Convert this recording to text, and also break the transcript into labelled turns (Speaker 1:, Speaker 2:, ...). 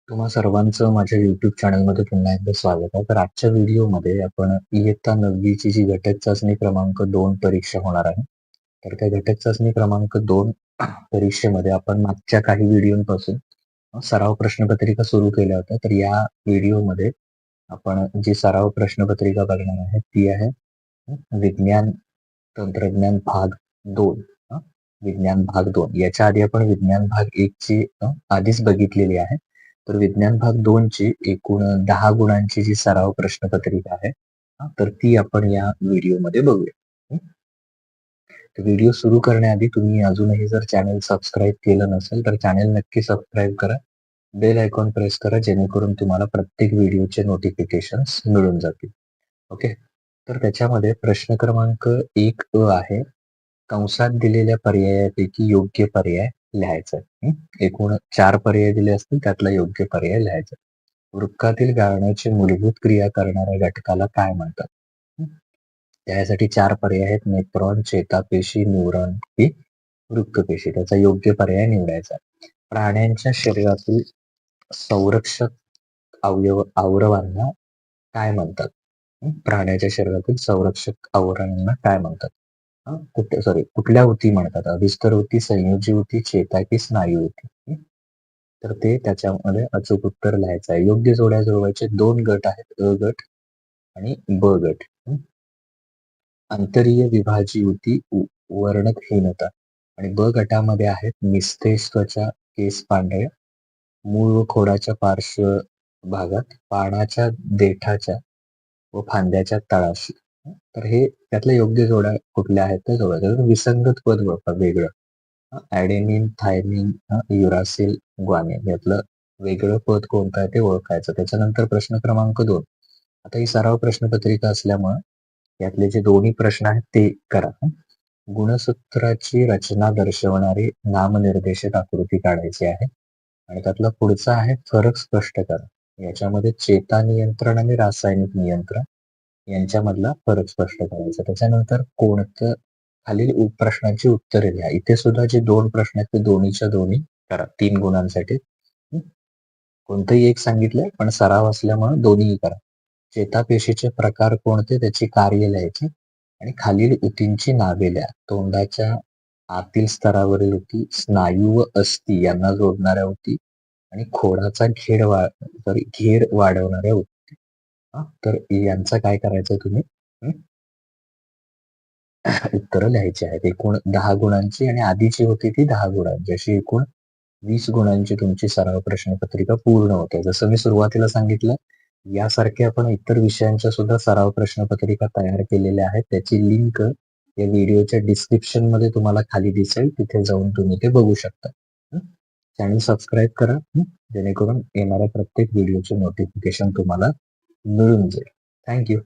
Speaker 1: तुम्हा सर्वांचं माझ्या YouTube चॅनलमध्ये पुन्हा एकदा स्वागत आहे. तर आजच्या व्हिडिओमध्ये आपण इयत्ता 9वीची जी घटक चाचणी क्रमांक 2 परीक्षा होणार आहे. तर त्या घटक चाचणी क्रमांक 2 परीक्षेमध्ये आपण मागच्या काही व्हिडिओपासून सराव प्रश्नपत्रिका सुरू केल्या होत्या. तर या व्हिडिओमध्ये आपण जी सराव प्रश्नपत्रिका बघणार आहे ती आहे विज्ञान तंत्रज्ञान भाग 2. विज्ञान भाग 2. याच्या आधी आपण विज्ञान भाग 1 ची आधीच बघितलेली आहे. तर विज्ञान भाग 2 ची एकूण 10 गुणांची जी सराव प्रश्नपत्रिका आहे, तर ती आपण या व्हिडिओमध्ये बघूया. तर व्हिडिओ सुरू करण्याआधी तुम्ही अजूनही जर चॅनल सबस्क्राईब केलं नसेल तर चॅनल नक्की सबस्क्राईब करा. बेल आयकॉन प्रेस करा जेणेकरून तुम्हाला प्रत्येक व्हिडिओचे नोटिफिकेशन्स मिळून जातील. ओके. तर त्याच्यामध्ये प्रश्न क्रमांक 1 आहे. कंसात दिलेल्या पर्यायापैकी योग्य पर्याय लिहायचा. एकूण 4 पर्याय दिले असतील त्यातला योग्य पर्याय लिहायचा. वृक्कातील गाळण्याची मूलभूत क्रिया करणाऱ्या घटकाला काय म्हणतात? त्यासाठी 4 पर्याय आहेत. नेफ्रॉन, चेतापेशी, न्यूरॉन की वृक्कपेशी. त्याचा योग्य पर्याय निवडायचा. प्राण्यांच्या शरीरातील संरक्षक आवरवांना काय म्हणतात? प्राण्याच्या शरीरातील संरक्षक आवरणांना काय म्हणतात? कुठल्या ऊती म्हणतात? अभिस्तर ऊती, संयोजी ऊती, चेता की स्नायू ऊती? तर ते त्याच्यामध्ये अचूक उत्तर लिहायचं आहे. योग्य जोड्या जुळवायचे 2 गट आहेत, अ गट आणि ब गट. अंतरीय विभाजी ऊती, वर्णहीनता आणि ब गटामध्ये आहेत निस्तेज त्वचा, केस पांढरे, मूळ व खोडाच्या पार्श्व भागात, पानाच्या देठाच्या व फांद्याच्या तळाशी. तर हे त्यातल्या योग्य जोड्या कुठल्या आहेत त्या जोडायच्या. विसंगत पद ओळखा वेगळं. ॲडेनिन, थायमिन, युरासिल, ग्वानिन यातलं वेगळं पद कोणतं आहे ते ओळखायचं. त्याच्यानंतर प्रश्न क्रमांक 2. आता ही सराव प्रश्नपत्रिका असल्यामुळं यातले जे दोन्ही प्रश्न आहेत ते करा. गुणसूत्राची रचना दर्शवणारी नामनिर्देशित आकृती काढायची आहे आणि त्यातला पुढचा आहे फरक स्पष्ट करा. याच्यामध्ये चेता नियंत्रण आणि रासायनिक नियंत्रण यांच्यामधला फरक स्पष्ट करायचा. त्याच्यानंतर कोणतं खालील प्रश्नांची उत्तरे लिहा. इथे सुद्धा जे 2 प्रश्न आहेत ते दोन्हीच्या दोन्ही करा 3 गुणांसाठी. कोणतंही एक सांगितलंय पण सराव असल्यामुळे दोन्ही करा. चेतापेशीचे प्रकार कोणते त्याची कार्य लिहायची आणि खालील ऊतींची नावे लिहा. तोंडाच्या आतील स्तरावरील ऊती, स्नायू व अस्थी यांना जोडणाऱ्या ऊती आणि खोडाचा घेर वाढवणाऱ्या ऊती. तर यांचं काय करायचं तुम्ही उत्तरं लिहायची आहेत. एकूण 10 गुणांची आणि आधीची होती ती 10 गुणांची अशी एकूण 20 गुणांची तुमची सराव प्रश्नपत्रिका पूर्ण होते. जसं मी सुरुवातीला सांगितलं यासारखे आपण इतर विषयांच्या सुद्धा सराव प्रश्नपत्रिका तयार केलेल्या आहेत. त्याची लिंक या व्हिडिओच्या डिस्क्रिप्शन मध्ये तुम्हाला खाली दिसेल. तिथे जाऊन तुम्ही ते बघू शकता. चॅनल सबस्क्राईब करा जेणेकरून येणाऱ्या प्रत्येक व्हिडिओचे नोटिफिकेशन तुम्हाला मिळून जाईल. थँक्यू.